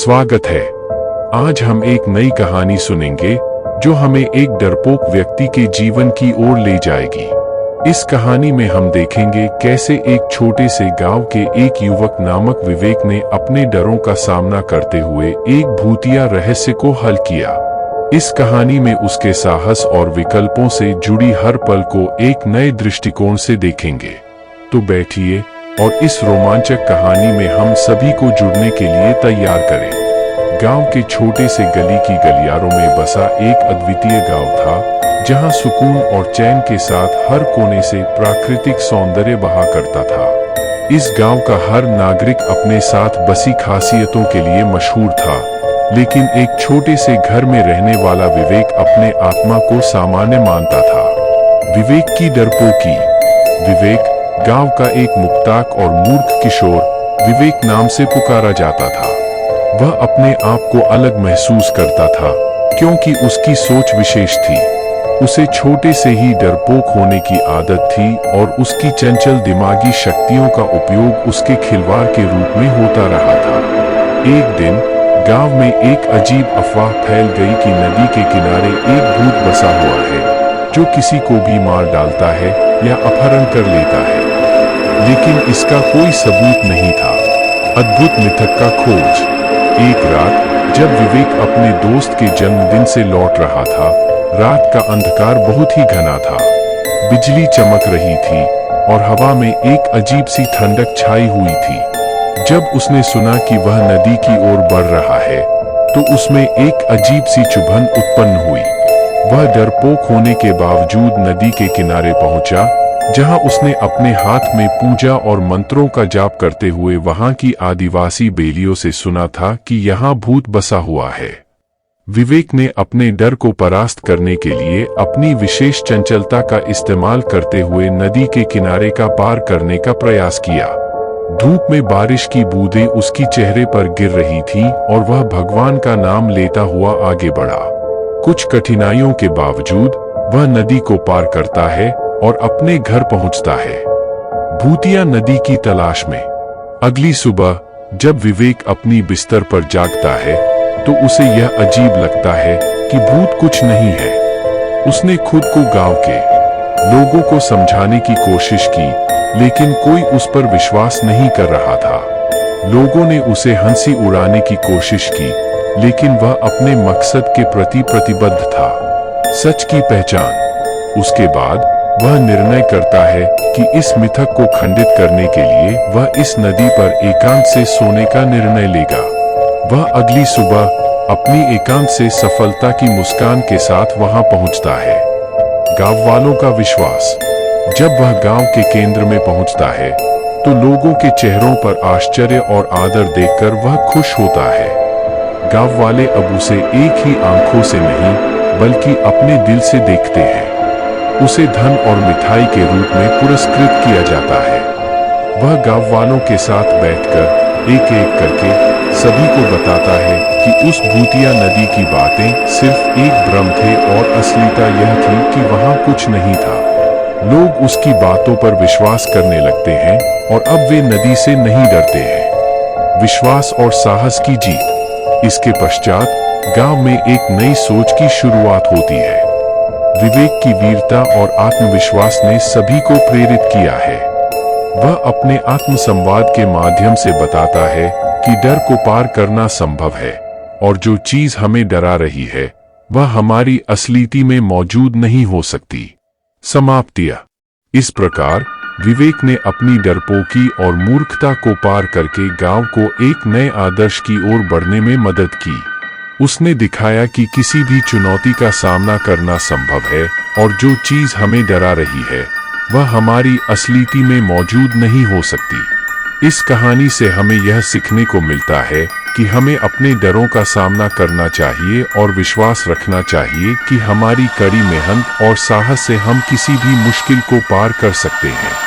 स्वागत है। आज हम एक नई कहानी सुनेंगे जो हमें एक डरपोक व्यक्ति के जीवन की ओर ले जाएगी। इस कहानी में हम देखेंगे कैसे एक छोटे से गांव के एक युवक नामक विवेक ने अपने डरों का सामना करते हुए एक भूतिया रहस्य को हल किया। इस कहानी में उसके साहस और विकल्पों से जुड़ी हर पल को एक नए दृष्टिकोण से देखेंगे। तो बैठिए और इस रोमांचक कहानी में हम सभी को जुड़ने के लिए तैयार करें। गांव के छोटे से गली की गलियारों में बसा एक अद्वितीय गांव था, जहां सुकून और चैन के साथ हर कोने से प्राकृतिक सौंदर्य बहा करता था। इस गांव का हर नागरिक अपने साथ बसी खासियतों के लिए मशहूर था, लेकिन एक छोटे से घर में रहने वाला विवेक अपने आत्मा को सामान्य मानता था। विवेक की डरपोकी। विवेक गांव का एक मुक्ताक और मूर्ख किशोर विवेक नाम से पुकारा जाता था। वह अपने आप को अलग महसूस करता था क्योंकि उसकी सोच विशेष थी। उसे छोटे से ही डरपोक होने की आदत थी और उसकी चंचल दिमागी शक्तियों का उपयोग उसके खिलवाड़ के रूप में होता रहा था। एक दिन गांव में एक अजीब अफवाह फैल गई कि नदी के किनारे एक भूत बसा हुआ है जो किसी को भी मार डालता है या अपहरण कर लेता है, लेकिन इसका कोई सबूत नहीं था। अद्भुत मिथक का खोज। एक रात जब विवेक अपने दोस्त के जन्मदिन से लौट रहा था, रात का अंधकार बहुत ही घना था। बिजली चमक रही थी और हवा में एक अजीब सी ठंडक छाई हुई थी। जब उसने सुना कि वह नदी की ओर बढ़ रहा है, तो उसमें एक अजीब सी चुभन उत्पन्न हुई। वह डरपोक होने के बावजूद नदी के किनारे पहुंचा, जहां उसने अपने हाथ में पूजा और मंत्रों का जाप करते हुए वहां की आदिवासी बेलियों से सुना था कि यहां भूत बसा हुआ है। विवेक ने अपने डर को परास्त करने के लिए अपनी विशेष चंचलता का इस्तेमाल करते हुए नदी के किनारे का पार करने का प्रयास किया। धूप में बारिश की बूंदें उसकी चेहरे पर गिर रही थी और वह भगवान का नाम लेता हुआ आगे बढ़ा। कुछ कठिनाइयों के बावजूद वह नदी को पार करता है और अपने घर पहुंचता है, भूतिया नदी की तलाश में। अगली सुबह जब विवेक अपनी बिस्तर पर जागता है, तो उसे यह अजीब लगता है कि भूत कुछ नहीं है। उसने खुद को गांव के लोगों को समझाने की कोशिश की, लेकिन कोई उस पर विश्वास नहीं कर रहा था। लोगों ने उसे हंसी उड़ाने की कोशिश की, लेकिन वह अपने मकसद के प्रति प्रतिबद्ध था। सच की पहचान। उसके बाद वह निर्णय करता है कि इस मिथक को खंडित करने के लिए वह इस नदी पर एकांत से सोने का निर्णय लेगा। वह अगली सुबह अपनी एकांत से सफलता की मुस्कान के साथ वहां पहुंचता है। गांव वालों का विश्वास। जब वह गांव के केंद्र में पहुंचता है, तो लोगों के चेहरों पर आश्चर्य और आदर देखकर वह खुश होता है। गांव वाले अब उसे एक ही आंखों से नहीं, बल्कि अपने दिल से देखते हैं। उसे धन और मिठाई के रूप में पुरस्कृत किया जाता है। वह गांव वालों के साथ बैठकर एक एक करके सभी को बताता है कि उस भूतिया नदी की बातें सिर्फ एक भ्रम थे और असलियता यह थी कि वहां कुछ नहीं था। लोग उसकी बातों पर विश्वास करने लगते हैं और अब वे नदी से नहीं डरते हैं। विश्वास और साहस की जीत। इसके पश्चात गांव में एक नई सोच की शुरुआत होती है। विवेक की वीरता और आत्मविश्वास ने सभी को प्रेरित किया है। वह अपने आत्मसंवाद के माध्यम से बताता है कि डर को पार करना संभव है और जो चीज हमें डरा रही है, वह हमारी असलियत में मौजूद नहीं हो सकती। समाप्तियां। इस प्रकार विवेक ने अपनी डरपोकी और मूर्खता को पार करके गांव को एक नए आदर्श की ओर बढ़ने में मदद की। उसने दिखाया कि किसी भी चुनौती का सामना करना संभव है और जो चीज हमें डरा रही है, वह हमारी असलियत में मौजूद नहीं हो सकती। इस कहानी से हमें यह सीखने को मिलता है कि हमें अपने डरों का सामना करना चाहिए और विश्वास रखना चाहिए कि हमारी कड़ी मेहनत और साहस से हम किसी भी मुश्किल को पार कर सकते हैं।